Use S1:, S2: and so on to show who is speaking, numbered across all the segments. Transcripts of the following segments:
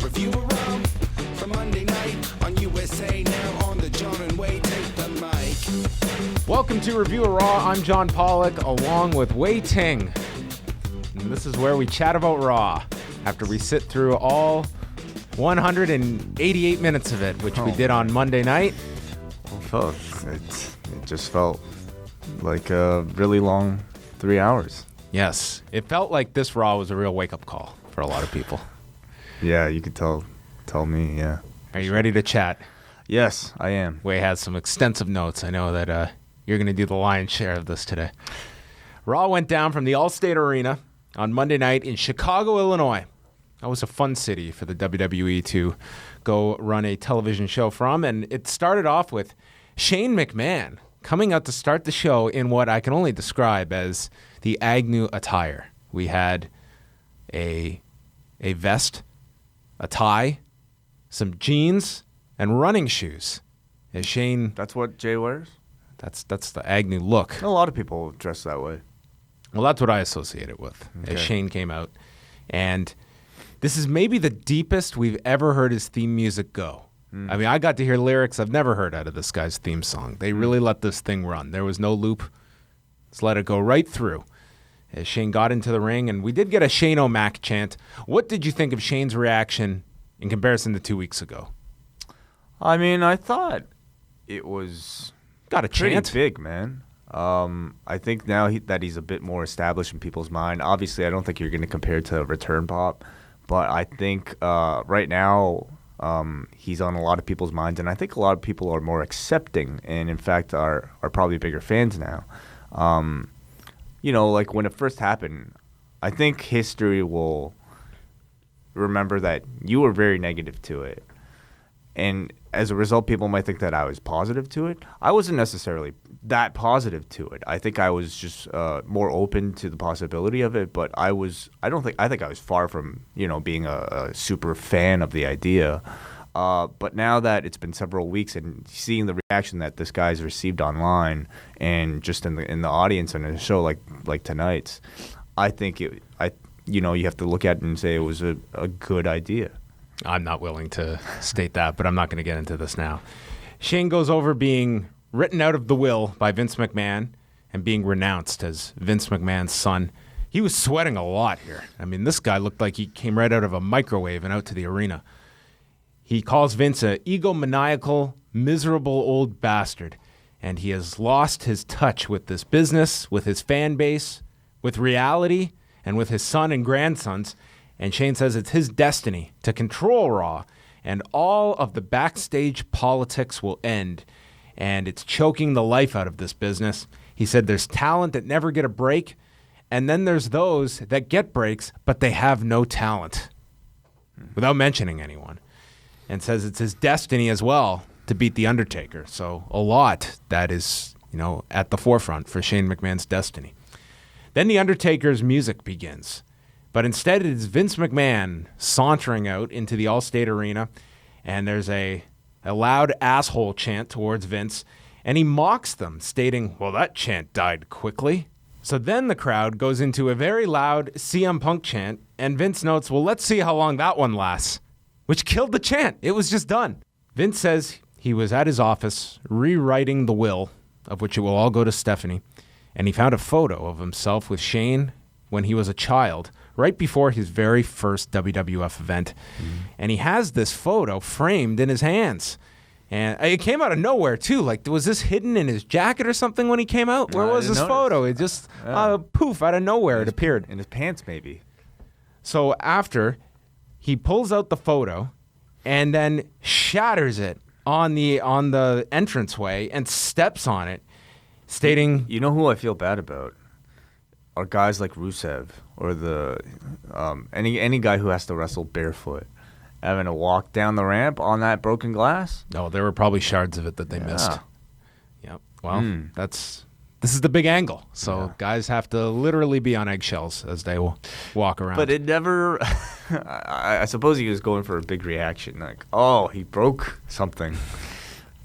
S1: Review of Raw for Monday night on USA Now on the John and Wei Take the Mic.
S2: Welcome to Review of Raw. I'm John Pollock along with Wei Ting. And this is where we chat about Raw after we sit through all 188 minutes of it, which we did on Monday night.
S3: It just felt like a really long 3 hours.
S2: Yes, it felt like this Raw was a real wake-up call for a lot of people.
S3: Yeah, you could tell me, yeah.
S2: Are you ready to chat?
S3: Yes, I am.
S2: Wei has some extensive notes. I know that you're going to do the lion's share of this today. Raw went down from the Allstate Arena on Monday night in Chicago, Illinois. That was a fun city for the WWE to go run a television show from, and it started off with Shane McMahon coming out to start the show in what I can only describe as the Agnew attire. We had a vest, a tie, some jeans, and running shoes. As Shane,
S3: That's what Jay wears?
S2: that's the Agnew look.
S3: A lot of people dress that way.
S2: Well, that's what I associate it with.
S3: Okay.
S2: As Shane came out, and this is maybe the deepest we've ever heard his theme music go. I mean, I got to hear lyrics I've never heard out of this guy's theme song. They really let this thing run. There was no loop. Just let it go right through. As Shane got into the ring, and we did get a Shane O'Mac chant. What did you think of Shane's reaction in comparison to 2 weeks ago?
S3: I mean, I thought it was
S2: Got a
S3: pretty
S2: chant?
S3: big, man. I think now that he's a bit more established in people's mind. Obviously, I don't think you're going to compare it to Return Pop, but I think right now he's on a lot of people's minds, and I think a lot of people are more accepting, and in fact are probably bigger fans now. Like when it first happened, I think history will remember that you were very negative to it. And as a result, people might think that I was positive to it. I wasn't necessarily that positive to it. I think I was just more open to the possibility of it. But I think I was far from, being a super fan of the idea. But now that it's been several weeks and seeing the reaction that this guy's received online and just in the audience and in a show like tonight's, I think you have to look at it and say it was a good idea.
S2: I'm not willing to state that, but I'm not going to get into this now. Shane goes over being written out of the will by Vince McMahon and being renounced as Vince McMahon's son. He was sweating a lot here. I mean, this guy looked like he came right out of a microwave and out to the arena. He calls Vince a egomaniacal, miserable old bastard, and he has lost his touch with this business, with his fan base, with reality, and with his son and grandsons. And Shane says it's his destiny to control Raw, and all of the backstage politics will end, and it's choking the life out of this business. He said there's talent that never get a break, and then there's those that get breaks, but they have no talent, without mentioning anyone. And says it's his destiny as well to beat The Undertaker. So a lot that is, at the forefront for Shane McMahon's destiny. Then The Undertaker's music begins. But instead, it is Vince McMahon sauntering out into the Allstate Arena, and there's a loud asshole chant towards Vince, and he mocks them, stating, well, that chant died quickly. So then the crowd goes into a very loud CM Punk chant, and Vince notes, well, let's see how long that one lasts, which killed the chant. It was just done. Vince says he was at his office rewriting the will, of which it will all go to Stephanie, and he found a photo of himself with Shane when he was a child, right before his very first WWF event. And he has this photo framed in his hands. And it came out of nowhere, too. Like, was this hidden in his jacket or something when he came out? Where was this photo? It just, poof, out of nowhere it appeared.
S3: In his pants, maybe.
S2: So after, he pulls out the photo and then shatters it on the entranceway and steps on it, stating...
S3: You know who I feel bad about? Are guys like Rusev or any guy who has to wrestle barefoot, having to walk down the ramp on that broken glass.
S2: Oh, there were probably shards of it that they missed. Yep. Well, this is the big angle. So guys have to literally be on eggshells as they will walk around.
S3: But it never. I suppose he was going for a big reaction, like, oh, he broke something.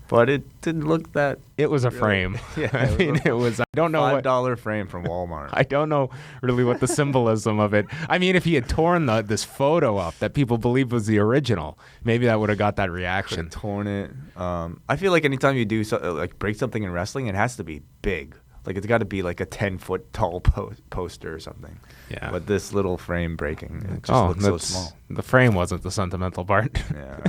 S3: but it didn't look that.
S2: It was a frame.
S3: Yeah,
S2: I mean, it was. I don't know what.
S3: $5 frame from Walmart.
S2: I don't know really what the symbolism of it. I mean, if he had torn this photo up that people believe was the original, maybe that would have got that reaction.
S3: Torn it. I feel like anytime you do like break something in wrestling, it has to be big. Like it's got to be like a 10-foot tall poster or something.
S2: Yeah.
S3: But this little frame breaking, it just looks so small.
S2: The frame wasn't the sentimental part.
S3: Yeah.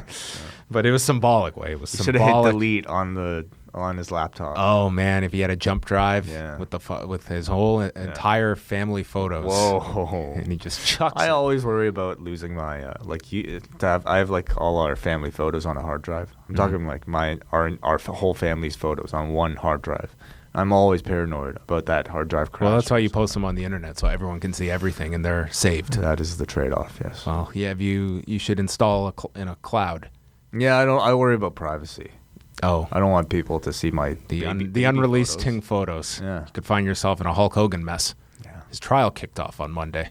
S2: But it was symbolic way. It was
S3: He
S2: symbolic.
S3: should have hit delete on his laptop.
S2: Oh man, if he had a jump drive
S3: Yeah.
S2: with his whole entire family photos.
S3: Whoa.
S2: And he just chucks
S3: I
S2: it.
S3: always worry about losing my I have like all our family photos on a hard drive. I'm talking like our whole family's photos on one hard drive. I'm always paranoid about that hard drive crash.
S2: Well, that's why you post them on the internet so everyone can see everything and they're saved.
S3: That is the trade-off. Yes.
S2: Well, yeah, you should install in a cloud.
S3: Yeah, I worry about privacy.
S2: Oh,
S3: I don't want people to see my
S2: the
S3: baby
S2: unreleased
S3: photos.
S2: Ting photos.
S3: Yeah.
S2: You could find yourself in a Hulk Hogan mess.
S3: Yeah.
S2: His trial kicked off on Monday.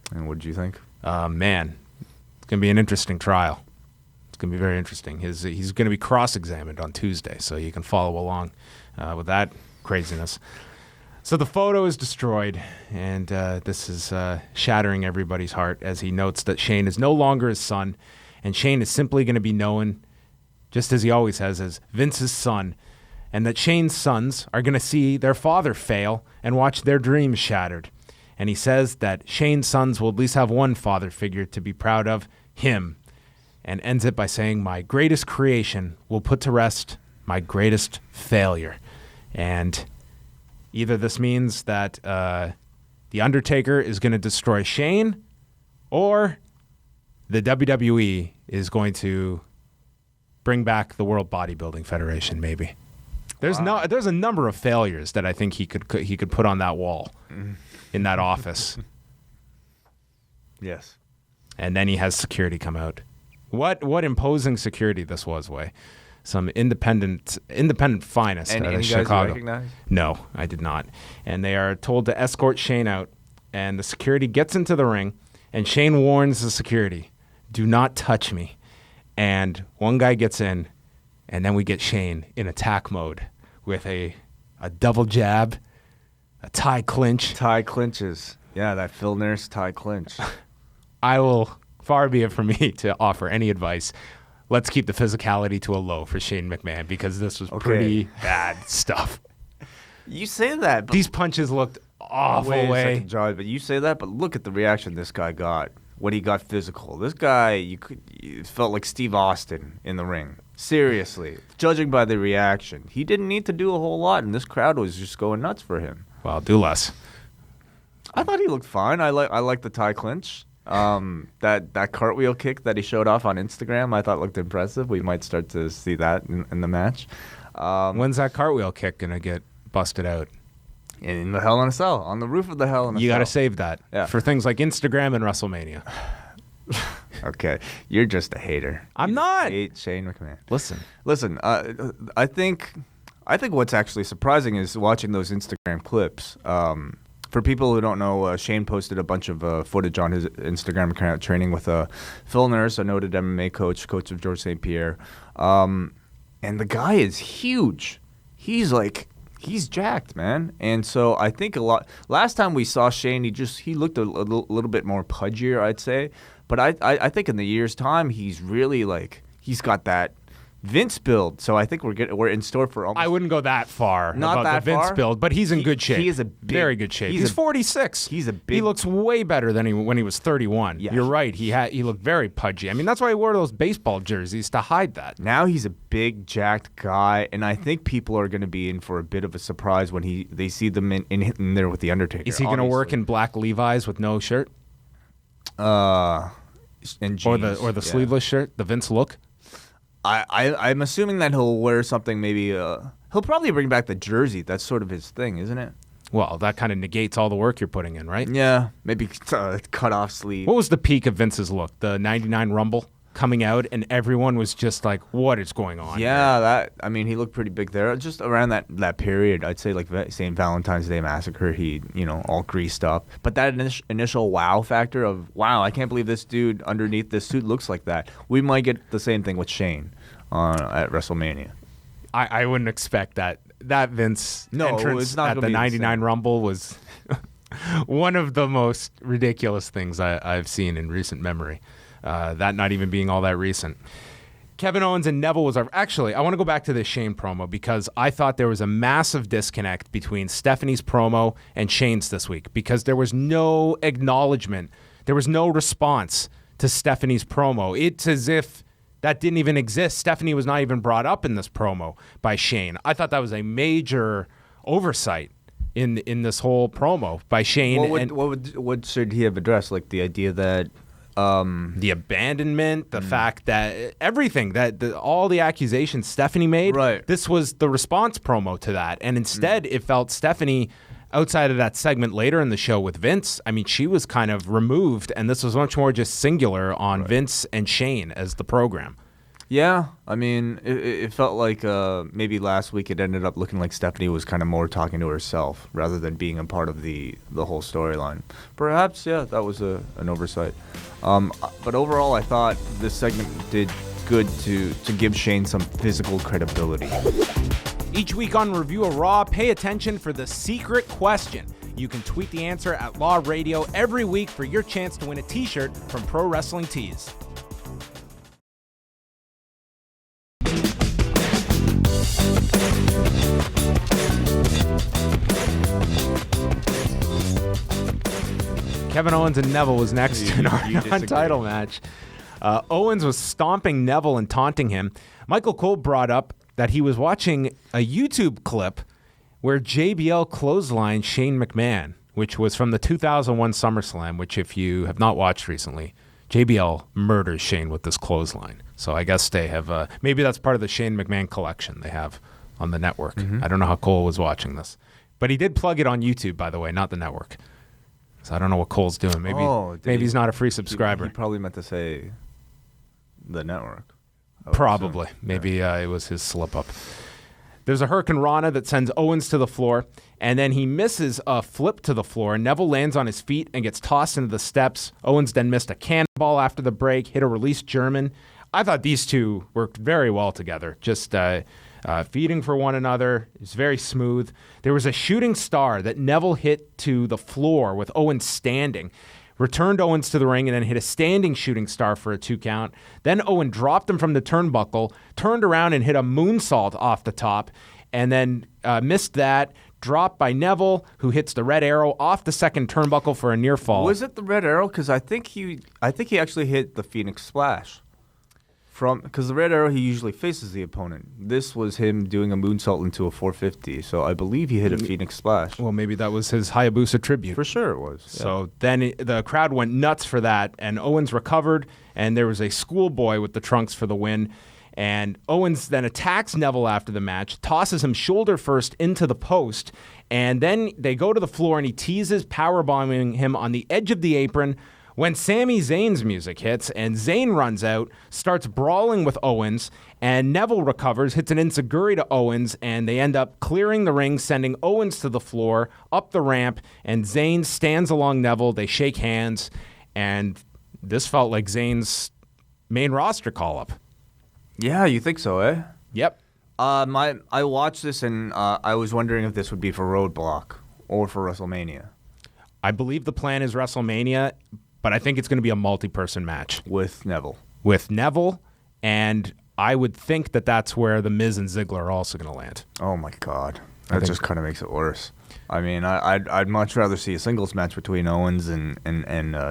S3: And what did you think?
S2: Man, it's going to be an interesting trial. It's going to be very interesting. He's going to be cross-examined on Tuesday, so you can follow along with that craziness. So the photo is destroyed, and this is shattering everybody's heart as he notes that Shane is no longer his son, and Shane is simply going to be known, just as he always has, as Vince's son, and that Shane's sons are going to see their father fail and watch their dreams shattered. And he says that Shane's sons will at least have one father figure to be proud of, him, and ends it by saying, "My greatest creation will put to rest my greatest failure." And either this means that The Undertaker is going to destroy Shane, or the WWE is going to bring back the World Bodybuilding Federation, maybe. There's a number of failures that I think he could put on that wall in that office.
S3: Yes.
S2: And then he has security come out. What imposing security this was, Way. Some independent finest out of
S3: you guys
S2: Chicago.
S3: recognize?
S2: No, I did not. And they are told to escort Shane out. And the security gets into the ring, and Shane warns the security, "Do not touch me." And one guy gets in, and then we get Shane in attack mode with a double jab, a tie clinch.
S3: Tie clinches. Yeah, that Phil Nurse tie clinch.
S2: I will, far be it from me to offer any advice. Let's keep the physicality to a low for Shane McMahon, because this was pretty bad stuff.
S3: You say that, but
S2: These punches looked awful,
S3: wait a
S2: Way.
S3: second, John, but you say that, but look at the reaction this guy got when he got physical. This guy, it felt like Steve Austin in the ring. Seriously, judging by the reaction, he didn't need to do a whole lot, and this crowd was just going nuts for him.
S2: Well, do less.
S3: I thought he looked fine. I like the tie clinch. That cartwheel kick that he showed off on Instagram, I thought looked impressive. We might start to see that in the match.
S2: When's that cartwheel kick going to get busted out?
S3: In the Hell in a Cell, on the roof of the Hell in a Cell.
S2: You got to save that
S3: Yeah.
S2: for things like Instagram and WrestleMania.
S3: Okay, you're just a hater.
S2: I'm
S3: You
S2: not.
S3: hate Shane McMahon.
S2: Listen,
S3: I think what's actually surprising is watching those Instagram clips. For people who don't know, Shane posted a bunch of footage on his Instagram account training with Phil Nurse, a noted MMA coach of George St. Pierre. And the guy is huge. He's jacked, man. And so I think last time we saw Shane, he looked a little bit more pudgier, I'd say. But I think in the year's time, he's really he's got that Vince build. So I think we're in store for almost.
S2: I wouldn't go that far
S3: Not
S2: about
S3: that
S2: the Vince
S3: far?
S2: build, but he's in good shape.
S3: He is
S2: very good shape. He's 46.
S3: He's a big.
S2: He looks way better than when he was 31.
S3: Yeah.
S2: You're right. He looked very pudgy. I mean, that's why he wore those baseball jerseys, to hide that.
S3: Now he's a big, jacked guy, and I think people are going to be in for a bit of a surprise when they see them in there with the Undertaker.
S2: Is he going to work in black Levi's with no shirt?
S3: And jeans,
S2: Or the sleeveless shirt, the Vince look?
S3: I'm assuming that he'll wear something maybe. He'll probably bring back the jersey. That's sort of his thing, isn't it?
S2: Well, that kind of negates all the work you're putting in, right?
S3: Yeah, maybe cut off sleeve.
S2: What was the peak of Vince's look? The 99 Rumble coming out, and everyone was just like, what is going on?
S3: Yeah, he looked pretty big there. Just around that period, I'd say like St. Valentine's Day Massacre, he, all greased up. But that initial wow factor of, wow, I can't believe this dude underneath this suit looks like that. We might get the same thing with Shane at WrestleMania.
S2: I wouldn't expect that. That Vince
S3: No,
S2: entrance
S3: it's not
S2: at
S3: gonna
S2: the
S3: be the
S2: 99
S3: same.
S2: Rumble was one of the most ridiculous things I've seen in recent memory. That not even being all that recent. Kevin Owens and Neville was actually, I want to go back to this Shane promo because I thought there was a massive disconnect between Stephanie's promo and Shane's this week because there was no acknowledgement. There was no response to Stephanie's promo. It's as if that didn't even exist. Stephanie was not even brought up in this promo by Shane. I thought that was a major oversight in this whole promo by Shane.
S3: What should he have addressed? Like the idea that
S2: the abandonment, the fact that everything, all the accusations Stephanie made,
S3: right.
S2: This was the response promo to that. And instead, it felt Stephanie, outside of that segment later in the show with Vince, I mean, she was kind of removed, and this was much more just singular on Vince and Shane as the program.
S3: Yeah, I mean, it felt like maybe last week it ended up looking like Stephanie was kind of more talking to herself rather than being a part of the whole storyline. Perhaps, yeah, that was an oversight. But overall, I thought this segment did good to give Shane some physical credibility.
S2: Each week on Review of Raw, pay attention for the secret question. You can tweet the answer at Law Radio every week for your chance to win a t-shirt from Pro Wrestling Tees. Kevin Owens and Neville was next in our non-title match. Owens was stomping Neville and taunting him. Michael Cole brought up that he was watching a YouTube clip where JBL clotheslined Shane McMahon, which was from the 2001 SummerSlam, which if you have not watched recently, JBL murders Shane with this clothesline. So I guess they have, maybe that's part of the Shane McMahon collection they have on the network. Mm-hmm. I don't know how Cole was watching this. But he did plug it on YouTube, by the way, not the network. So I don't know what Cole's doing. Maybe he's not a free subscriber.
S3: He probably meant to say the network.
S2: Probably. Maybe it was his slip up. There's a Hurricane Rana that sends Owens to the floor, and then he misses a flip to the floor. Neville lands on his feet and gets tossed into the steps. Owens then missed a cannonball after the break, hit a release German. I thought these two worked very well together, just feeding for one another. It was very smooth. There was a shooting star that Neville hit to the floor with Owens standing. Returned Owens to the ring and then hit a standing shooting star for a 2 count. Then Owen dropped him from the turnbuckle, turned around and hit a moonsault off the top, and then missed that. Dropped by Neville, who hits the red arrow off the second turnbuckle for a near fall.
S3: Was it the red arrow? Because I think he actually hit the Phoenix Splash. Because the red arrow, he usually faces the opponent. This was him doing a moonsault into a 450, so I believe he hit a Phoenix Splash.
S2: Well, maybe that was his Hayabusa tribute.
S3: For sure it was. Yeah.
S2: So then the crowd went nuts for that, and Owens recovered, and there was a schoolboy with the trunks for the win. And Owens then attacks Neville after the match, tosses him shoulder first into the post, and then they go to the floor, and he teases powerbombing him on the edge of the apron, when Sami Zayn's music hits and Zayn runs out, starts brawling with Owens, and Neville recovers, hits an enziguri to Owens, and they end up clearing the ring, sending Owens to the floor, up the ramp, and Zayn stands along Neville. They shake hands, and this felt like Zayn's main roster call-up.
S3: Yeah, you think so, eh?
S2: Yep.
S3: I watched this, and I was wondering if this would be for Roadblock or for WrestleMania.
S2: I believe the plan is WrestleMania, but I think it's going to be a multi-person match.
S3: With Neville.
S2: With Neville, and I would think that that's where The Miz and Ziggler are also going to land.
S3: Oh, my God. That just kind of makes it worse. I mean, I'd much rather see a singles match between Owens and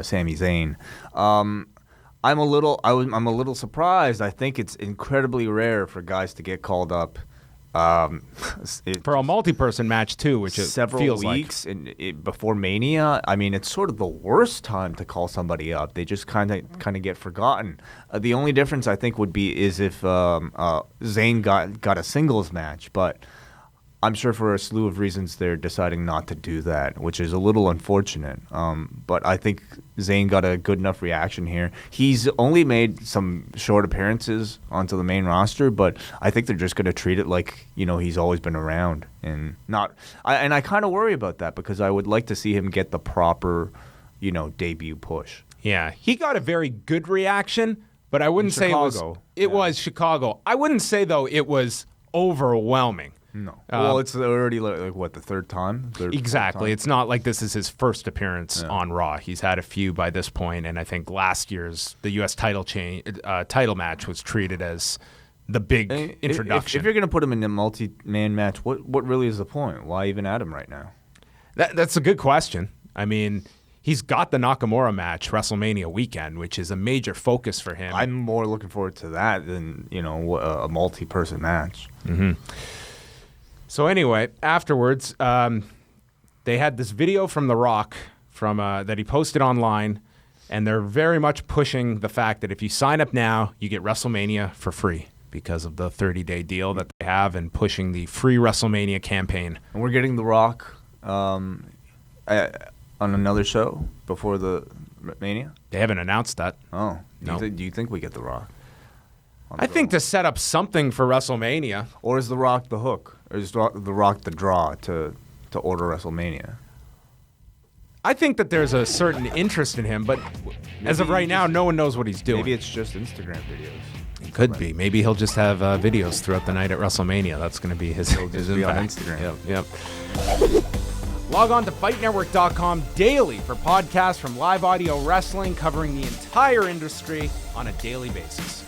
S3: Sami Zayn. I'm a little surprised. I think it's incredibly rare for guys to get called up
S2: for a multi-person match too, which
S3: several
S2: feels
S3: weeks before Mania. I mean, it's sort of the worst time to call somebody up. They just kind of get forgotten. The only difference I think would be is if Zayn got a singles match, but I'm sure for a slew of reasons they're deciding not to do that, which is a little unfortunate. But I think Zayn got a good enough reaction here. He's only made some short appearances onto the main roster, but I think they're just going to treat it like, he's always been around and not. And I kind of worry about that because I would like to see him get the proper, debut push.
S2: Yeah, he got a very good reaction, but I wouldn't say it was. It was Chicago. I wouldn't say though it was overwhelming.
S3: No. Well, it's already like what, the third time?
S2: Exactly. It's not like this is his first appearance on Raw. He's had a few by this point, and I think last year's the U.S. title match was treated as the big introduction.
S3: If you're going to put him in a multi-man match, what really is the point? Why even add him right now?
S2: That's a good question. I mean, he's got the Nakamura match WrestleMania weekend, which is a major focus for him.
S3: I'm more looking forward to that than a multi-person match.
S2: Mm-hmm. So anyway, afterwards, they had this video from The Rock that he posted online, and they're very much pushing the fact that if you sign up now, you get WrestleMania for free because of the 30-day deal that they have and pushing the free WrestleMania campaign.
S3: And we're getting The Rock on another show before the Mania?
S2: They haven't announced that.
S3: Oh.
S2: No.
S3: Do you think we get The Rock?
S2: I think to set up something for WrestleMania.
S3: Or is The Rock the hook? Or is The Rock the draw to order WrestleMania?
S2: I think that there's a certain interest in him, but as of right now, no one knows what he's doing.
S3: Maybe it's just Instagram videos.
S2: It could be. Maybe he'll just have videos throughout the night at WrestleMania. That's going to be his
S3: He'll just be on
S2: impact.
S3: Instagram.
S2: Yep. Log on to FightNetwork.com daily for podcasts from Live Audio Wrestling covering the entire industry on a daily basis.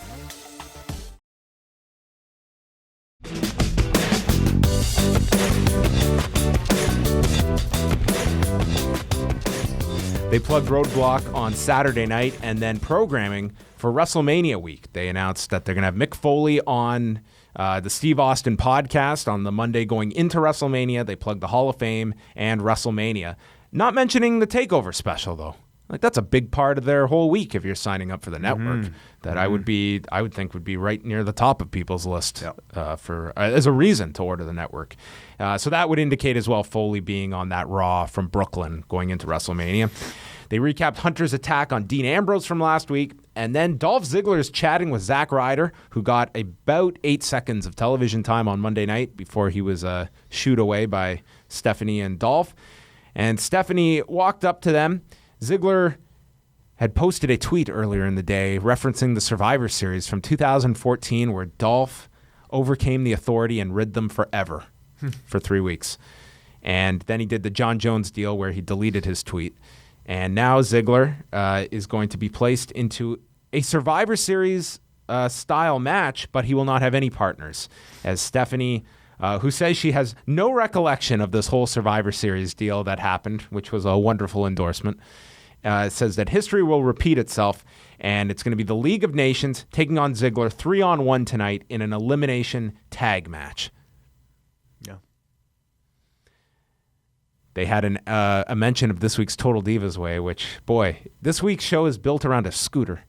S2: They plugged Roadblock on Saturday night, and then programming for WrestleMania week. They announced that they're going to have Mick Foley on the Steve Austin podcast on the Monday going into WrestleMania. They plugged the Hall of Fame and WrestleMania. Not mentioning the TakeOver special, though. Like, that's a big part of their whole week if you're signing up for the network. That I would think would be right near the top of people's list as a reason to order the network. So that would indicate as well Foley being on that Raw from Brooklyn going into WrestleMania. They recapped Hunter's attack on Dean Ambrose from last week, and then Dolph Ziggler is chatting with Zack Ryder, who got about 8 seconds of television time on Monday night before he was shooed away by Stephanie and Dolph. And Stephanie walked up to them. Ziggler had posted a tweet earlier in the day referencing the Survivor Series from 2014 where Dolph overcame the Authority and rid them forever for 3 weeks. And then he did the John Jones deal where he deleted his tweet. And now Ziggler is going to be placed into a Survivor Series style match, but he will not have any partners. As Stephanie, who says she has no recollection of this whole Survivor Series deal that happened, which was a wonderful endorsement, says that history will repeat itself, and it's going to be the League of Nations taking on Ziggler 3-on-1 tonight in an elimination tag match.
S3: Yeah.
S2: They had a mention of this week's Total Divas Way, which, boy, this week's show is built around a scooter.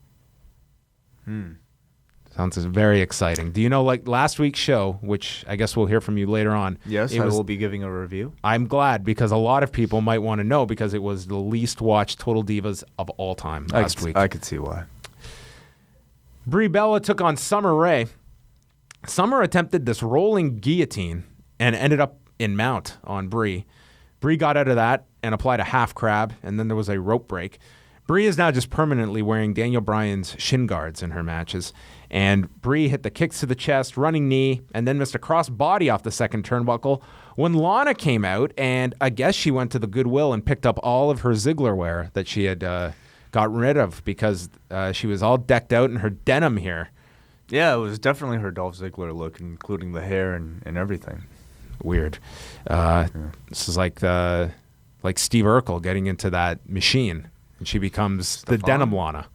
S2: Sounds very exciting. Do you know, like last week's show, which I guess we'll hear from you later on.
S3: Yes, I will be giving a review.
S2: I'm glad because a lot of people might want to know because it was the least watched Total Divas of all time last week.
S3: I could see why.
S2: Brie Bella took on Summer Rae. Summer attempted this rolling guillotine and ended up in mount on Brie. Brie got out of that and applied a half crab, and then there was a rope break. Brie is now just permanently wearing Daniel Bryan's shin guards in her matches. And Brie hit the kicks to the chest, running knee, and then missed a cross body off the second turnbuckle when Lana came out, and I guess she went to the Goodwill and picked up all of her Ziggler wear that she had gotten rid of because she was all decked out in her denim here.
S3: Yeah, it was definitely her Dolph Ziggler look, including the hair and everything.
S2: Weird. This is like Steve Urkel getting into that machine, and she becomes the denim Lana.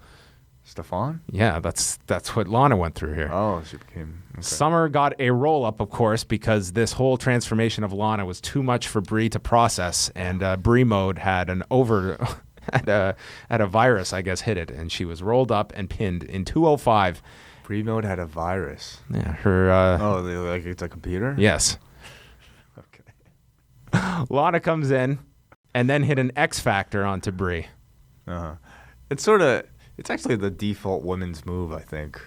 S3: Stefan?
S2: Yeah, that's what Lana went through here.
S3: Oh, she became... Okay.
S2: Summer got a roll-up, of course, because this whole transformation of Lana was too much for Brie to process, and Brie Mode had had a virus, I guess, hit it, and she was rolled up and pinned in 2:05.
S3: Brie Mode had a virus?
S2: Yeah, her...
S3: like it's a computer?
S2: Yes.
S3: Okay.
S2: Lana comes in and then hit an X Factor onto Brie.
S3: Uh-huh. It's actually the default women's move, I think.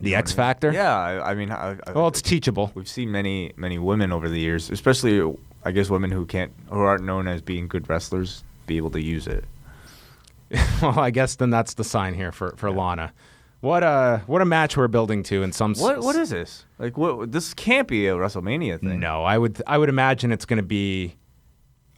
S2: The X Factor?
S3: Yeah, I mean...
S2: well, it's teachable.
S3: We've seen many women over the years, especially, I guess, women who aren't known as being good wrestlers, be able to use it.
S2: Well, I guess then that's the sign here for Lana. What a match we're building to in some.
S3: What is this? Like, what? This can't be a WrestleMania thing.
S2: No, I would imagine it's going to be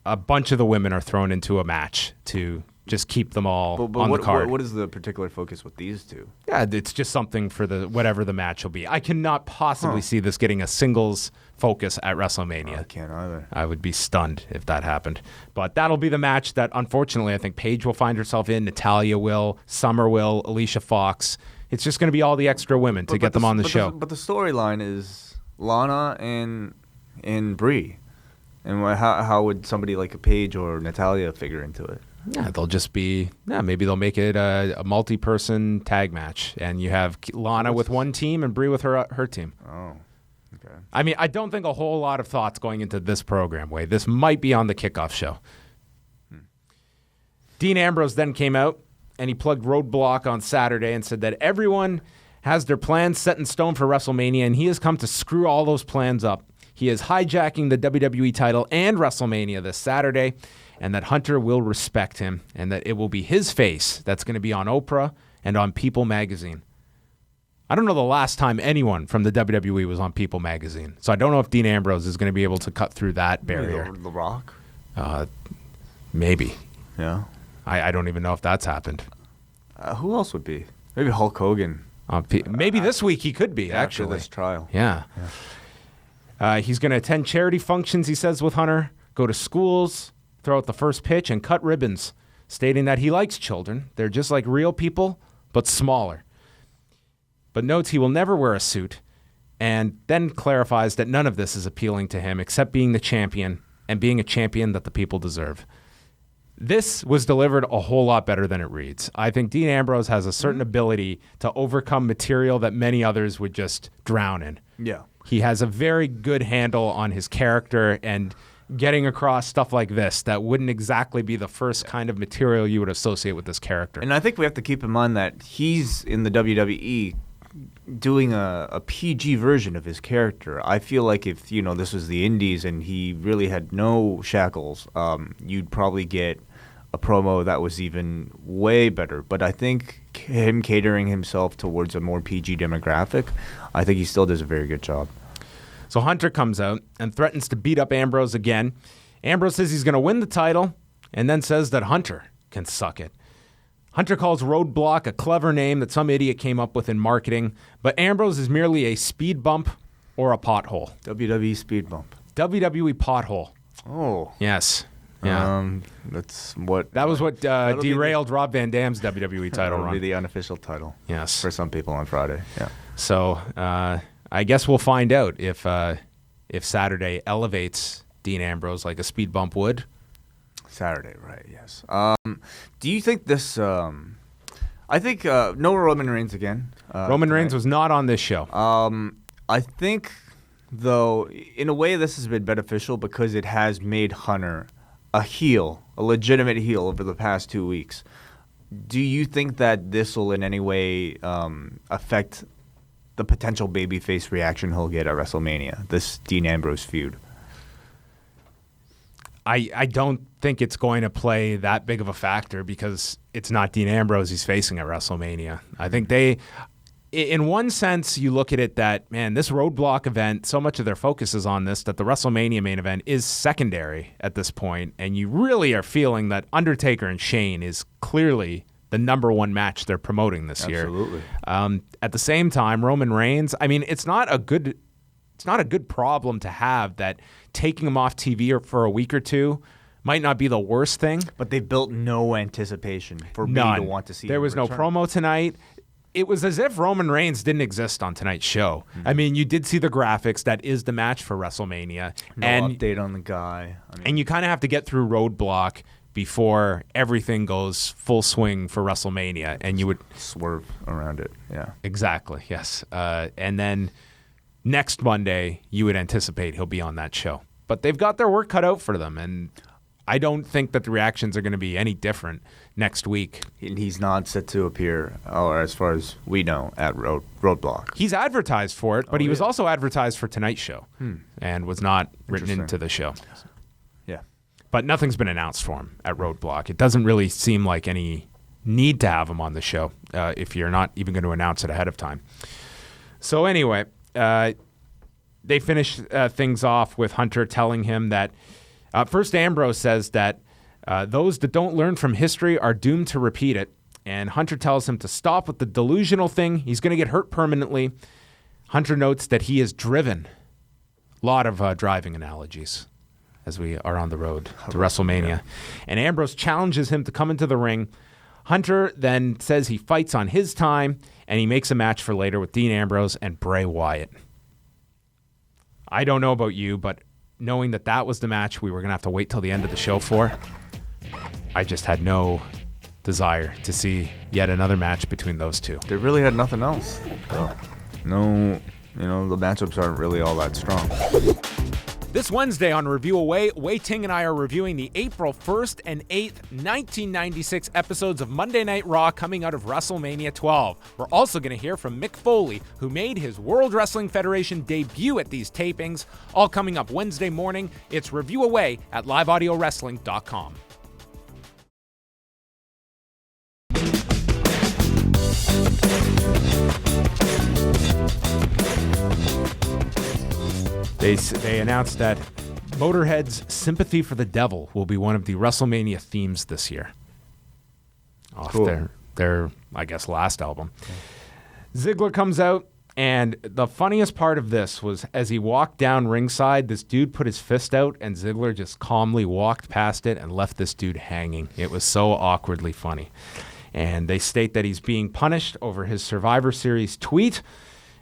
S2: a bunch of the women are thrown into a match to just keep them all on the card.
S3: What is the particular focus with these two?
S2: Yeah, it's just something for whatever the match will be. I cannot possibly see this getting a singles focus at WrestleMania.
S3: I can't either.
S2: I would be stunned if that happened. But that'll be the match that, unfortunately, I think Paige will find herself in, Natalya will, Summer will, Alicia Fox. It's just going to be all the extra women to get them on the show.
S3: But the storyline is Lana and Brie. And how would somebody like a Paige or Natalya figure into it?
S2: Yeah, they'll just be, maybe they'll make it a multi-person tag match. And you have Lana with one team and Brie with her team.
S3: Oh, okay.
S2: I mean, I don't think a whole lot of thoughts going into this program, Wade. This might be on the kickoff show. Dean Ambrose then came out and he plugged Roadblock on Saturday and said that everyone has their plans set in stone for WrestleMania and he has come to screw all those plans up. He is hijacking the WWE title and WrestleMania this Saturday, and that Hunter will respect him, and that it will be his face that's going to be on Oprah and on People magazine. I don't know the last time anyone from the WWE was on People magazine, so I don't know if Dean Ambrose is going to be able to cut through that barrier.
S3: The Rock?
S2: Maybe.
S3: Yeah.
S2: I don't even know if that's happened.
S3: Who else would be? Maybe Hulk Hogan.
S2: Maybe this week he could be, actually.
S3: After this trial.
S2: Yeah. He's going to attend charity functions, he says, with Hunter, go to schools, throw out the first pitch, and cut ribbons, stating that he likes children. They're just like real people, but smaller. But notes he will never wear a suit, and then clarifies that none of this is appealing to him except being the champion and being a champion that the people deserve. This was delivered a whole lot better than it reads. I think Dean Ambrose has a certain ability to overcome material that many others would just drown in.
S3: Yeah.
S2: He has a very good handle on his character and getting across stuff like this that wouldn't exactly be the first kind of material you would associate with this character.
S3: And I think we have to keep in mind that he's in the WWE doing a PG version of his character. I feel like if, this was the Indies and he really had no shackles, you'd probably get a promo that was even way better. But I think him catering himself towards a more PG demographic, I think he still does a very good job.
S2: So Hunter comes out and threatens to beat up Ambrose again. Ambrose says he's going to win the title and then says that Hunter can suck it. Hunter calls Roadblock a clever name that some idiot came up with in marketing, but Ambrose is merely a speed bump or a pothole.
S3: WWE speed bump.
S2: WWE pothole.
S3: Oh.
S2: Yes. Yeah.
S3: That
S2: was what derailed Rob Van Dam's WWE title run.
S3: That'll be the unofficial title.
S2: Yes.
S3: For some people on Friday. Yeah.
S2: So I guess we'll find out if Saturday elevates Dean Ambrose like a speed bump would.
S3: Saturday, right? Yes. Do you think this? I think no Roman Reigns again.
S2: Roman Reigns was not on this show.
S3: I think, though, in a way, this has been beneficial because it has made Hunter a heel, a legitimate heel over the past 2 weeks. Do you think that this will in any way affect the potential babyface reaction he'll get at WrestleMania, this Dean Ambrose feud?
S2: I don't think it's going to play that big of a factor because it's not Dean Ambrose he's facing at WrestleMania. I think in one sense, you look at it that, man, this Roadblock event, so much of their focus is on this, that the WrestleMania main event is secondary at this point, and you really are feeling that Undertaker and Shane is clearly the number one match they're promoting this year.
S3: Absolutely.
S2: At the same time, Roman Reigns, I mean, it's not a good problem to have that taking him off TV for a week or two might not be the worst thing.
S3: But they built no anticipation for me to want to see
S2: There was no promo tonight. It was as if Roman Reigns didn't exist on tonight's show. Mm-hmm. I mean, you did see the graphics. That is the match for WrestleMania.
S3: No update on the guy.
S2: And you kind of have to get through Roadblock before everything goes full swing for WrestleMania. And you would
S3: swerve around it. Yeah.
S2: Exactly, yes. And then next Monday, you would anticipate he'll be on that show. But they've got their work cut out for them, and I don't think that the reactions are going to be any different next week.
S3: And he's not set to appear, or as far as we know, at Roadblock.
S2: He's advertised for it, but he was also advertised for tonight's show and was not written into the show.
S3: Yeah.
S2: But nothing's been announced for him at Roadblock. It doesn't really seem like any need to have him on the show if you're not even going to announce it ahead of time. So anyway, they finish things off with Hunter telling him that first Ambrose says that those that don't learn from history are doomed to repeat it. And Hunter tells him to stop with the delusional thing. He's going to get hurt permanently. Hunter notes that he is driven. A lot of driving analogies as we are on the road to WrestleMania. Yeah. And Ambrose challenges him to come into the ring. Hunter then says he fights on his time, and he makes a match for later with Dean Ambrose and Bray Wyatt. I don't know about you, but knowing that that was the match we were going to have to wait till the end of the show for, I just had no desire to see yet another match between those two.
S3: They really had nothing else. No, the matchups aren't really all that strong.
S2: This Wednesday on Review Away, Wei Ting and I are reviewing the April 1st and 8th, 1996 episodes of Monday Night Raw coming out of WrestleMania 12. We're also going to hear from Mick Foley, who made his World Wrestling Federation debut at these tapings. All coming up Wednesday morning. It's Review Away at liveaudiowrestling.com. They announced that Motorhead's Sympathy for the Devil will be one of the WrestleMania themes this year. Off their, I guess, last album. Okay. Ziggler comes out, and the funniest part of this was as he walked down ringside, this dude put his fist out, and Ziggler just calmly walked past it and left this dude hanging. It was so awkwardly funny. And they state that he's being punished over his Survivor Series tweet.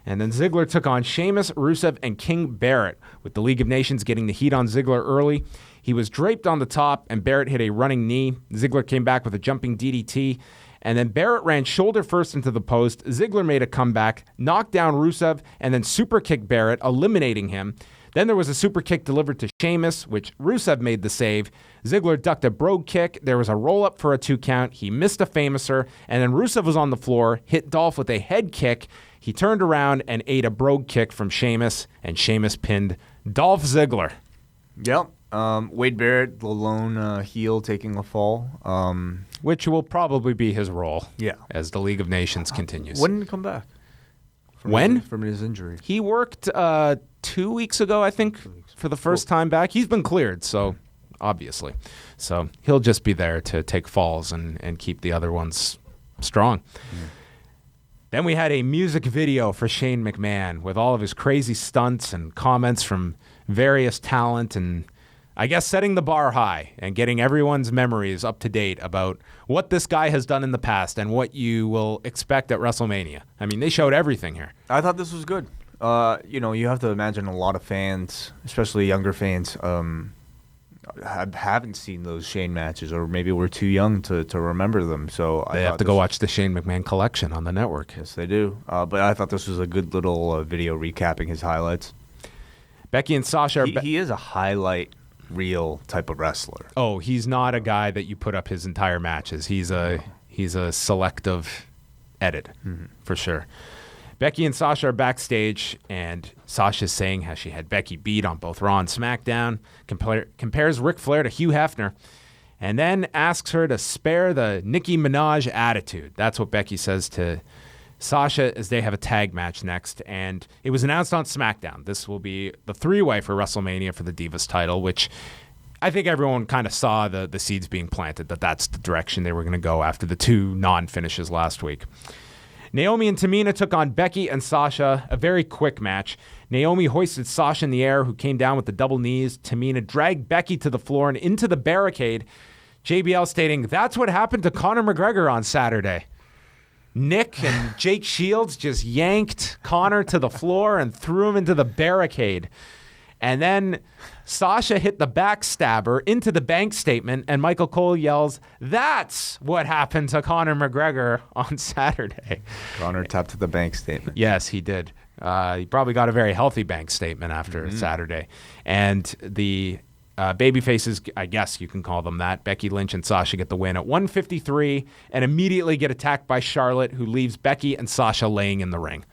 S2: And then Ziggler took on Sheamus, Rusev, and King Barrett, with the League of Nations getting the heat on Ziggler early. He was draped on the top, and Barrett hit a running knee. Ziggler came back with a jumping DDT, and then Barrett ran shoulder first into the post. Ziggler made a comeback, knocked down Rusev, and then super kicked Barrett, eliminating him. Then there was a super kick delivered to Sheamus, which Rusev made the save. Ziggler ducked a brogue kick. There was a roll-up for a 2 count. He missed a famouser, and then Rusev was on the floor, hit Dolph with a head kick. He turned around and ate a brogue kick from Sheamus, and Sheamus pinned Dolph Ziggler.
S3: Yep. Wade Barrett, the lone heel, taking a fall.
S2: Which will probably be his role as the League of Nations continues.
S3: When did he come back? From his injury.
S2: He worked 2 weeks ago, I think, for the first time back. He's been cleared, so obviously. So he'll just be there to take falls and keep the other ones strong. Mm. Then we had a music video for Shane McMahon with all of his crazy stunts and comments from various talent and I guess setting the bar high and getting everyone's memories up to date about what this guy has done in the past and what you will expect at WrestleMania. I mean, they showed everything here.
S3: I thought this was good. You have to imagine a lot of fans, especially younger fans, haven't seen those Shane matches, or maybe we're too young to remember them. So
S2: they have to go watch the Shane McMahon collection on the network.
S3: Yes, they do. But I thought this was a good little video recapping his highlights.
S2: Becky and Sasha
S3: he is a highlight reel type of wrestler.
S2: Oh, he's not a guy that you put up his entire matches. He's a selective edit, for sure. Becky and Sasha are backstage, and Sasha's saying how she had Becky beat on both Raw and SmackDown, compares Ric Flair to Hugh Hefner, and then asks her to spare the Nicki Minaj attitude. That's what Becky says to Sasha as they have a tag match next, and it was announced on SmackDown. This will be the three-way for WrestleMania for the Divas title, which I think everyone kind of saw the seeds being planted, that that's the direction they were going to go after the two non-finishes last week. Naomi and Tamina took on Becky and Sasha, a very quick match. Naomi hoisted Sasha in the air, who came down with the double knees. Tamina dragged Becky to the floor and into the barricade. JBL stating, "That's what happened to Conor McGregor on Saturday." Nick and Jake Shields just yanked Conor to the floor and threw him into the barricade. And then Sasha hit the backstabber into the bank statement, and Michael Cole yells, "That's what happened to Conor McGregor on Saturday."
S3: Conor tapped the bank statement.
S2: Yes, he did. He probably got a very healthy bank statement after Saturday. And the babyfaces, I guess you can call them that, Becky Lynch and Sasha get the win at 1:53 and immediately get attacked by Charlotte, who leaves Becky and Sasha laying in the ring.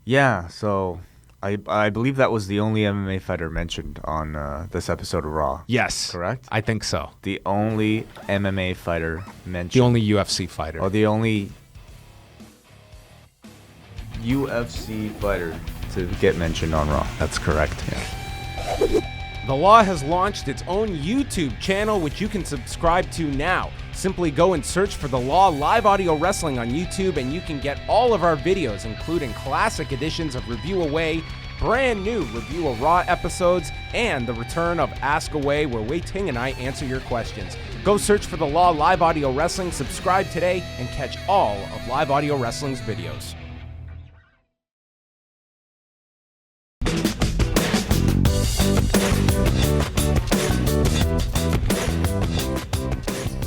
S3: Yeah, so I believe that was the only MMA fighter mentioned on this episode of Raw.
S2: Yes.
S3: Correct?
S2: I think so.
S3: The only MMA fighter mentioned.
S2: The only UFC fighter.
S3: Or the only UFC fighter to get mentioned on Raw.
S2: That's correct. Yeah. The Law has launched its own YouTube channel, which you can subscribe to now. Simply go and search for The Law Live Audio Wrestling on YouTube, and you can get all of our videos, including classic editions of Review Away, brand new Review of Raw episodes, and the return of Ask Away, where Wei Ting and I answer your questions. Go search for The Law Live Audio Wrestling, subscribe today, and catch all of Live Audio Wrestling's videos.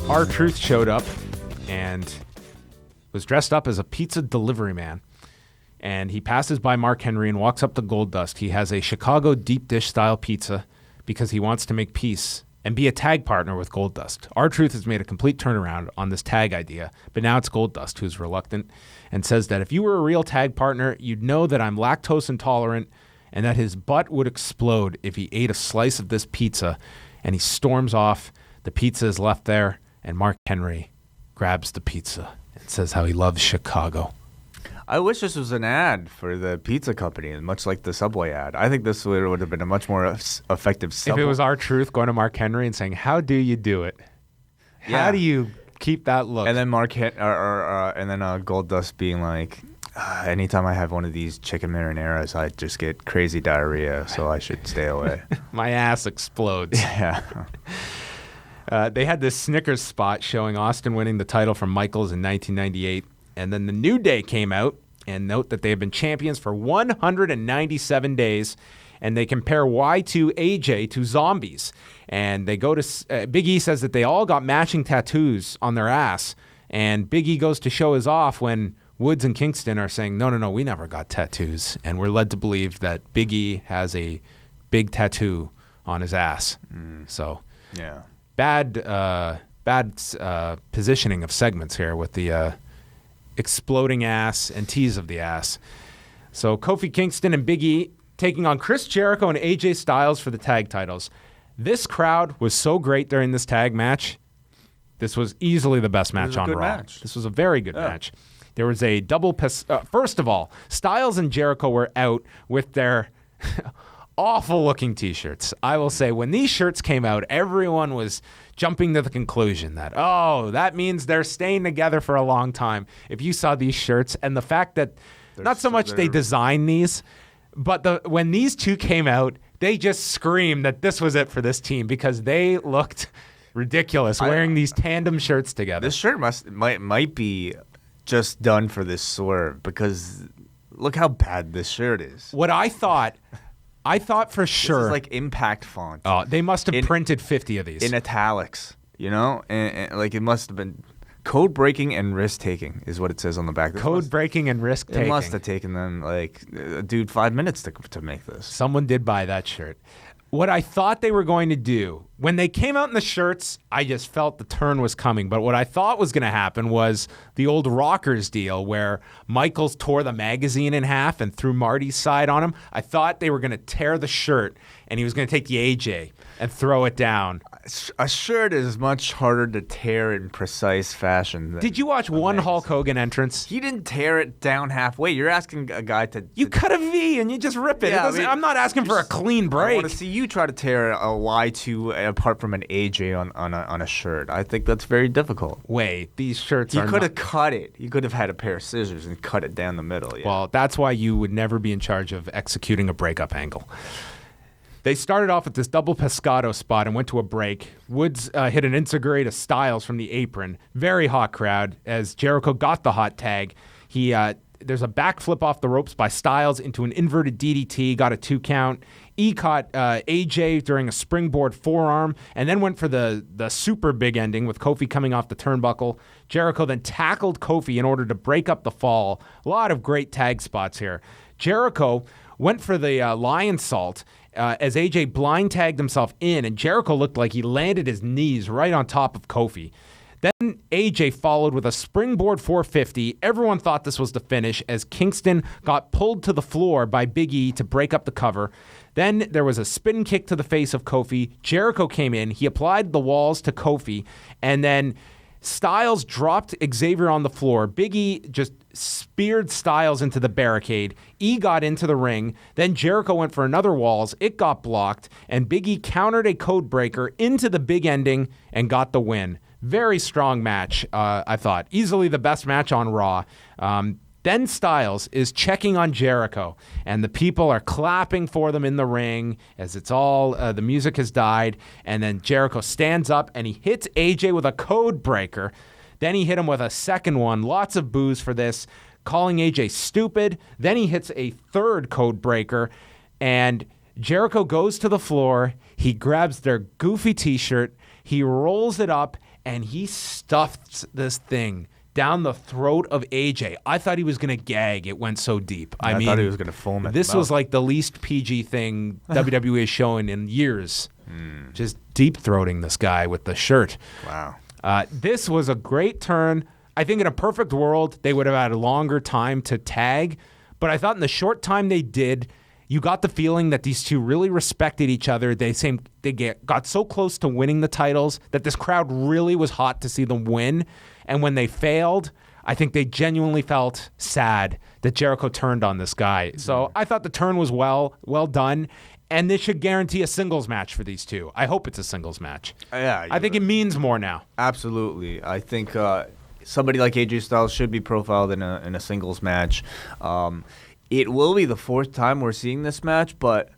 S2: R-Truth showed up and was dressed up as a pizza delivery man. And he passes by Mark Henry and walks up to Goldust. He has a Chicago deep dish style pizza because he wants to make peace and be a tag partner with Goldust. R-Truth has made a complete turnaround on this tag idea, but now it's Goldust who's reluctant and says that if you were a real tag partner, you'd know that I'm lactose intolerant and that his butt would explode if he ate a slice of this pizza. And he storms off. The pizza is left there. And Mark Henry grabs the pizza and says how he loves Chicago.
S3: I wish this was an ad for the pizza company, much like the Subway ad. I think this would have been a much more effective Subway.
S2: If it was R-Truth going to Mark Henry and saying, how do you do it?
S3: Yeah.
S2: How do you keep that look?
S3: And then Goldust being like, anytime I have one of these chicken marineras, I just get crazy diarrhea, so I should stay away.
S2: My ass explodes.
S3: Yeah.
S2: They had this Snickers spot showing Austin winning the title from Michaels in 1998. And then the New Day came out and note that they have been champions for 197 days. And they compare Y2 AJ to zombies. And they go to Big E says that they all got matching tattoos on their ass. And Big E goes to show his off when Woods and Kingston are saying, no, we never got tattoos. And we're led to believe that Big E has a big tattoo on his ass. So
S3: yeah.
S2: Bad positioning of segments here with the exploding ass and tease of the ass. So Kofi Kingston and Big E taking on Chris Jericho and AJ Styles for the tag titles. This crowd was so great during this tag match. This was easily the best match on Raw. This was a very good match. There was a double... first of all, Styles and Jericho were out with their... awful-looking T-shirts. I will say, when these shirts came out, everyone was jumping to the conclusion that, that means they're staying together for a long time. If you saw these shirts, and the fact that not so much they designed these, but when these two came out, they just screamed that this was it for this team because they looked ridiculous wearing these tandem shirts together.
S3: This shirt might be just done for this swerve because look how bad this shirt is.
S2: What I thought for sure.
S3: This is like impact font.
S2: Oh, they must have printed 50 of these.
S3: In italics, and like it must have been code breaking and risk taking is what it says on the back.
S2: Code breaking and risk taking.
S3: It must have taken them like, dude, 5 minutes to make this.
S2: Someone did buy that shirt. What I thought they were going to do, when they came out in the shirts, I just felt the turn was coming. But what I thought was going to happen was the old Rockers deal where Michaels tore the magazine in half and threw Marty's side on him. I thought they were going to tear the shirt and he was going to take the AJ and throw it down.
S3: A shirt is much harder to tear in precise fashion.
S2: Did you watch one Hulk Hogan entrance?
S3: He didn't tear it down halfway. You're asking a guy to...
S2: You cut a V and you just rip it.
S3: Yeah,
S2: I'm not asking for a clean break.
S3: I want to see you try to tear a Y2 apart from an AJ on a shirt. I think that's very difficult.
S2: Wait, these shirts are...
S3: You could have cut it. You could have had a pair of scissors and cut it down the middle. Yeah.
S2: Well, that's why you would never be in charge of executing a breakup angle. They started off with this double pescado spot and went to a break. Woods hit an integrate of Styles from the apron. Very hot crowd as Jericho got the hot tag. There's a backflip off the ropes by Styles into an inverted DDT, got a 2 count. E caught AJ during a springboard forearm and then went for the super big ending with Kofi coming off the turnbuckle. Jericho then tackled Kofi in order to break up the fall. A lot of great tag spots here. Jericho went for the lion salt as AJ blind tagged himself in, and Jericho looked like he landed his knees right on top of Kofi. Then AJ followed with a springboard 450. Everyone thought this was the finish as Kingston got pulled to the floor by Big E to break up the cover. Then there was a spin kick to the face of Kofi. Jericho came in. He applied the walls to Kofi. And then Styles dropped Xavier on the floor. Big E just speared Styles into the barricade. E got into the ring. Then Jericho went for another walls. It got blocked. And Big E countered a code breaker into the big ending and got the win. Very strong match, I thought. Easily the best match on Raw. Then Styles is checking on Jericho, and the people are clapping for them in the ring as it's all, the music has died, and then Jericho stands up and he hits AJ with a code breaker. Then he hit him with a second one. Lots of boos for this, calling AJ stupid. Then he hits a third code breaker, and Jericho goes to the floor. He grabs their goofy t-shirt, he rolls it up, and he stuffs this thing down the throat of AJ. I thought he was going to gag. It went so deep. I mean,
S3: thought he was going to foam at the
S2: this
S3: mouth.
S2: was like the least PG thing WWE is showing in years. Just deep-throating this guy with the shirt.
S3: Wow.
S2: This was a great turn. I think in a perfect world, they would have had a longer time to tag. But I thought in the short time they did, you got the feeling that these two really respected each other. They got so close to winning the titles that this crowd really was hot to see them win. And when they failed, I think they genuinely felt sad that Jericho turned on this guy. So I thought the turn was well done. And this should guarantee a singles match for these two. I hope it's a singles match.
S3: Yeah,
S2: I think it means more now.
S3: Absolutely. I think somebody like AJ Styles should be profiled in a singles match. It will be the fourth time we're seeing this match, but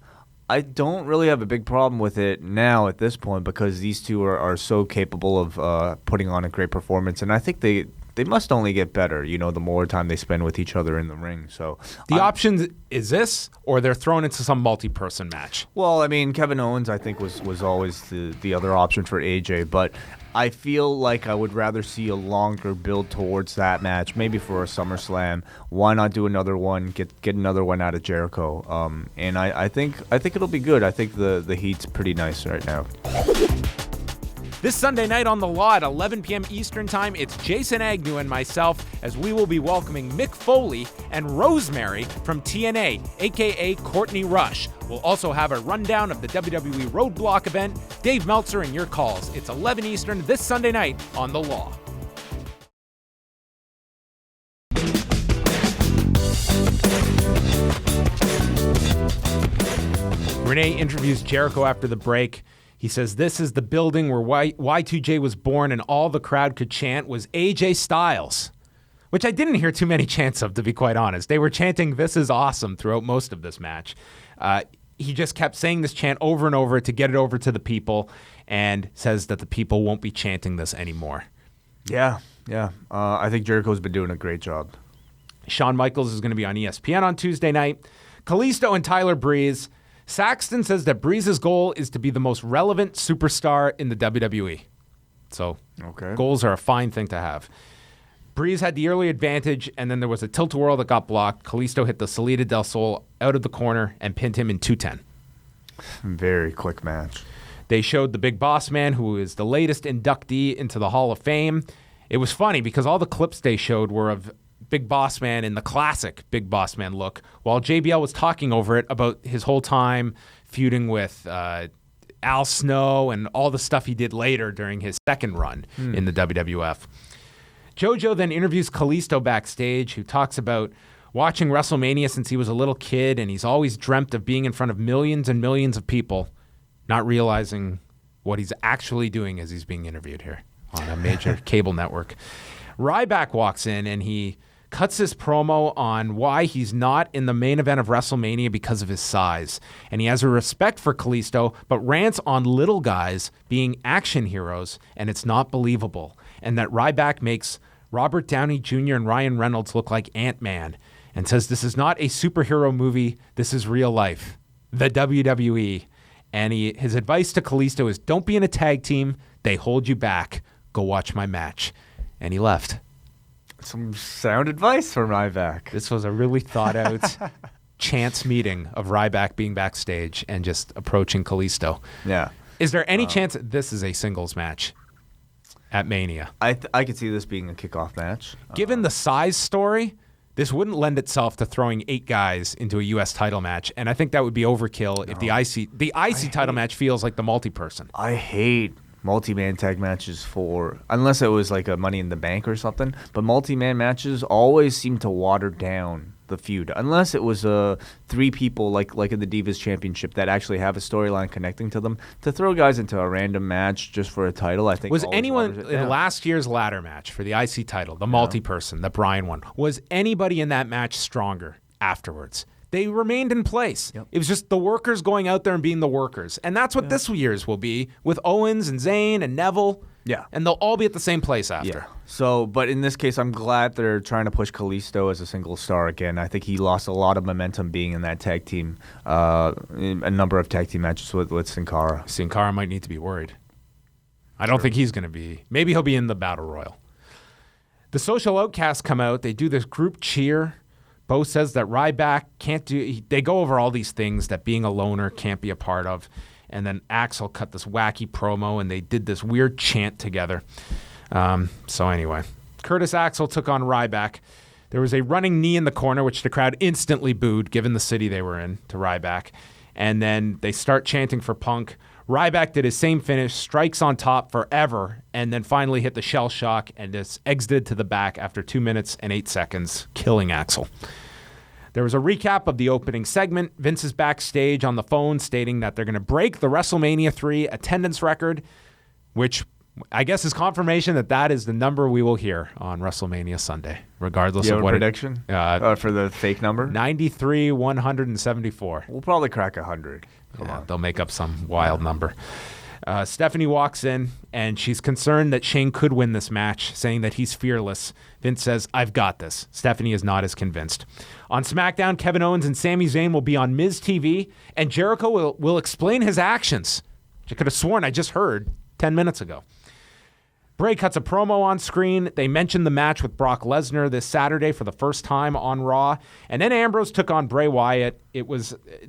S3: I don't really have a big problem with it now at this point because these two are so capable of putting on a great performance, and I think they must only get better, the more time they spend with each other in the ring. So
S2: the option is this, or they're thrown into some multi-person match.
S3: Well, I mean, Kevin Owens, I think, was always the other option for AJ, but I feel like I would rather see a longer build towards that match, maybe for a SummerSlam. Why not do another one, get another one out of Jericho? And I think it'll be good. I think the heat's pretty nice right now.
S2: This Sunday night on The Law at 11 p.m. Eastern Time, it's Jason Agnew and myself as we will be welcoming Mick Foley and Rosemary from TNA, a.k.a. Courtney Rush. We'll also have a rundown of the WWE Roadblock event, Dave Meltzer, and your calls. It's 11 Eastern this Sunday night on The Law. Renee interviews Jericho after the break. He says this is the building where Y2J was born and all the crowd could chant was AJ Styles, which I didn't hear too many chants of, to be quite honest. They were chanting "This is awesome" throughout most of this match. He just kept saying this chant over and over to get it over to the people and says that the people won't be chanting this anymore.
S3: Yeah. I think Jericho's been doing a great job.
S2: Shawn Michaels is going to be on ESPN on Tuesday night. Kalisto and Tyler Breeze. Saxton says that Breeze's goal is to be the most relevant superstar in the WWE. So goals are a fine thing to have. Breeze had the early advantage, and then there was a tilt-a-whirl that got blocked. Kalisto hit the Salida del Sol out of the corner and pinned him in 2:10.
S3: Very quick match.
S2: They showed the Big Boss Man, who is the latest inductee into the Hall of Fame. It was funny because all the clips they showed were of Big Boss Man in the classic Big Boss Man look, while JBL was talking over it about his whole time feuding with Al Snow and all the stuff he did later during his second run in the WWF. JoJo then interviews Kalisto backstage, who talks about watching WrestleMania since he was a little kid, and he's always dreamt of being in front of millions and millions of people, not realizing what he's actually doing as he's being interviewed here on a major cable network. Ryback walks in, and he cuts his promo on why he's not in the main event of WrestleMania because of his size. And he has a respect for Kalisto, but rants on little guys being action heroes, and it's not believable. And that Ryback makes Robert Downey Jr. and Ryan Reynolds look like Ant-Man, and says this is not a superhero movie, this is real life. The WWE. And his advice to Kalisto is don't be in a tag team, they hold you back. Go watch my match. And he left.
S3: Some sound advice from Ryback.
S2: This was a really thought-out chance meeting of Ryback being backstage and just approaching Kalisto.
S3: Yeah.
S2: Is there any chance that this is a singles match? at Mania.
S3: I could see this being a kickoff match.
S2: Given the size story, this wouldn't lend itself to throwing 8 guys into a U.S. title match, and I think that would be overkill if the IC title match feels like the multi-person.
S3: I hate multi-man tag matches unless it was like a Money in the Bank or something, but multi-man matches always seem to water down the feud unless it was 3 people like in the Divas Championship that actually have a storyline connecting to them. To throw guys into a random match just for a title, I think
S2: was
S3: always
S2: anyone
S3: waters it
S2: in
S3: down.
S2: last year's ladder match for the IC title, the multi-person that Bryan won, was anybody in that match stronger afterwards? They remained in place. Yep. It was just the workers going out there and being the workers. And that's what this year's will be with Owens and Zayn and Neville.
S3: Yeah.
S2: And they'll all be at the same place after.
S3: Yeah. So, but in this case, I'm glad they're trying to push Kalisto as a single star again. I think he lost a lot of momentum being in that tag team, in a number of tag team matches with Sin Cara.
S2: Sin Cara might need to be worried. I don't think he's going to be. Maybe he'll be in the Battle Royal. The Social Outcasts come out. They do this group cheer. Bo says that Ryback can't do. They go over all these things that being a loner can't be a part of. And then Axel cut this wacky promo, and they did this weird chant together. So anyway, Curtis Axel took on Ryback. There was a running knee in the corner, which the crowd instantly booed, given the city they were in, to Ryback. And then they start chanting for Punk. Ryback did his same finish, strikes on top forever, and then finally hit the shell shock and just exited to the back after 2 minutes and 8 seconds, killing Axel. There was a recap of the opening segment. Vince is backstage on the phone stating that they're going to break the WrestleMania 3 attendance record, which I guess is confirmation that that is the number we will hear on WrestleMania Sunday, regardless of what
S3: prediction for the fake number.
S2: 93,174.
S3: We'll probably crack 100. Come on.
S2: They'll make up some wild number. Stephanie walks in, and she's concerned that Shane could win this match, saying that he's fearless. Vince says, "I've got this." Stephanie is not as convinced. On SmackDown, Kevin Owens and Sami Zayn will be on Miz TV, and Jericho will explain his actions, which I could have sworn I just heard 10 minutes ago. Bray cuts a promo on screen. They mentioned the match with Brock Lesnar this Saturday for the first time on Raw. And then Ambrose took on Bray Wyatt. It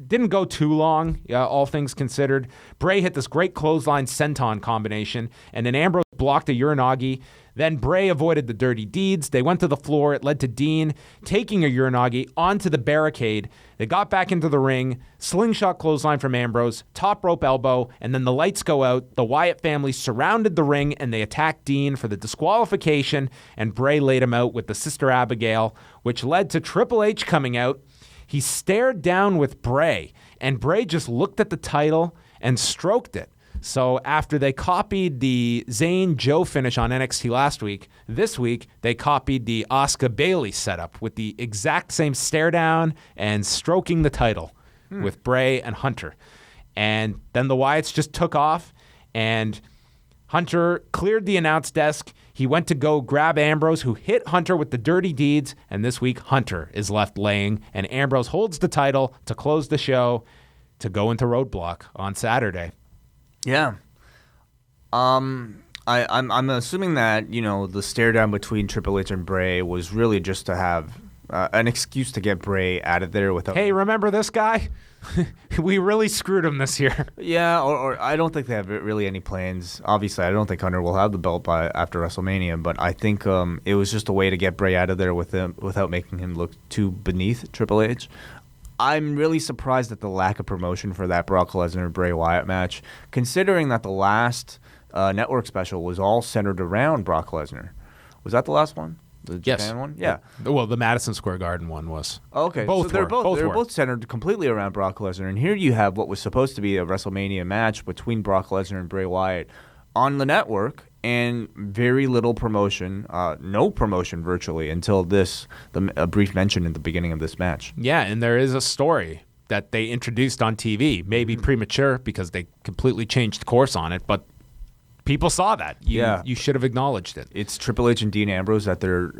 S2: didn't go too long, all things considered. Bray hit this great clothesline senton combination, and then Ambrose blocked a Uranagi. Then Bray avoided the dirty deeds. They went to the floor. It led to Dean taking a Uranagi onto the barricade. They got back into the ring, slingshot clothesline from Ambrose, top rope elbow, and then the lights go out. The Wyatt family surrounded the ring, and they attacked Dean for the disqualification, and Bray laid him out with the Sister Abigail, which led to Triple H coming out. He stared down with Bray, and Bray just looked at the title and stroked it. So after they copied the Zayn-Joe finish on NXT last week, this week they copied the Asuka Bayley setup with the exact same stare down and stroking the title with Bray and Hunter. And then the Wyatts just took off, and Hunter cleared the announce desk. He went to go grab Ambrose, who hit Hunter with the dirty deeds, and this week Hunter is left laying, and Ambrose holds the title to close the show to go into Roadblock on Saturday.
S3: Yeah. I'm assuming that, the stare down between Triple H and Bray was really just to have an excuse to get Bray out of there without.
S2: Hey, remember this guy? We really screwed him this year.
S3: Yeah, or I don't think they have really any plans. Obviously, I don't think Hunter will have the belt after WrestleMania, but I think it was just a way to get Bray out of there without making him look too beneath Triple H. I'm really surprised at the lack of promotion for that Brock Lesnar-Bray Wyatt match, considering that the last network special was all centered around Brock Lesnar. Was that the last one? The Japan one? Yeah.
S2: Well, the Madison Square Garden one was.
S3: Okay.
S2: Both
S3: so they're
S2: were.
S3: both centered completely around Brock Lesnar. And here you have what was supposed to be a WrestleMania match between Brock Lesnar and Bray Wyatt on the network, and very little promotion, no promotion virtually until a brief mention in the beginning of this match.
S2: Yeah, and there is a story that they introduced on TV, maybe premature because they completely changed course on it, but people saw that. You should have acknowledged it.
S3: It's Triple H and Dean Ambrose that they're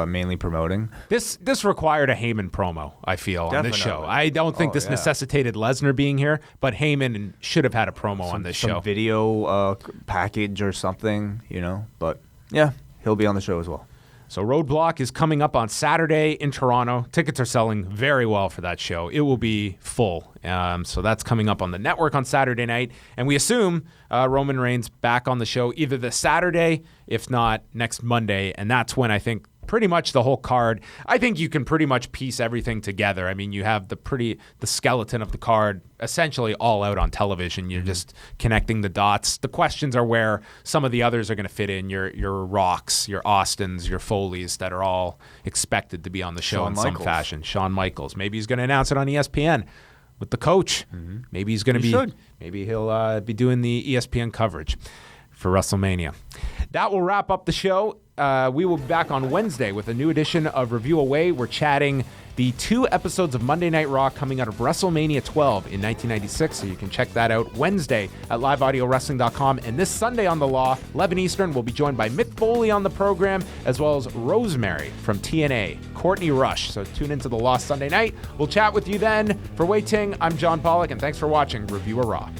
S3: mainly promoting.
S2: This required a Heyman promo, I feel, on this show.
S3: Definitely.
S2: I don't think this necessitated Lesnar being here, but Heyman should have had a promo on this show.
S3: Some video package or something, But, yeah, he'll be on the show as well.
S2: So Roadblock is coming up on Saturday in Toronto. Tickets are selling very well for that show. It will be full. So that's coming up on the network on Saturday night. And we assume Roman Reigns back on the show either this Saturday, if not next Monday. And that's when I think pretty much the whole card, I think you can pretty much piece everything together. I mean, you have the skeleton of the card essentially all out on television. You're just connecting the dots. The questions are where some of the others are going to fit in. Your Rocks, your Austins, your Foleys that are all expected to be on the show in some fashion. Shawn Michaels. Maybe he's going to announce it on ESPN with the coach. Maybe he's going to be. Maybe he'll be doing the ESPN coverage for WrestleMania. That will wrap up the show. We will be back on Wednesday with a new edition of Review Away. We're chatting the 2 episodes of Monday Night Raw coming out of WrestleMania 12 in 1996, so you can check that out Wednesday at liveaudiowrestling.com. And this Sunday on The Law, 11 Eastern, we'll be joined by Mick Foley on the program, as well as Rosemary from TNA, Courtney Rush. So tune into The Law Sunday night. We'll chat with you then. For Wei Ting, I'm John Pollock, and thanks for watching Review a Raw.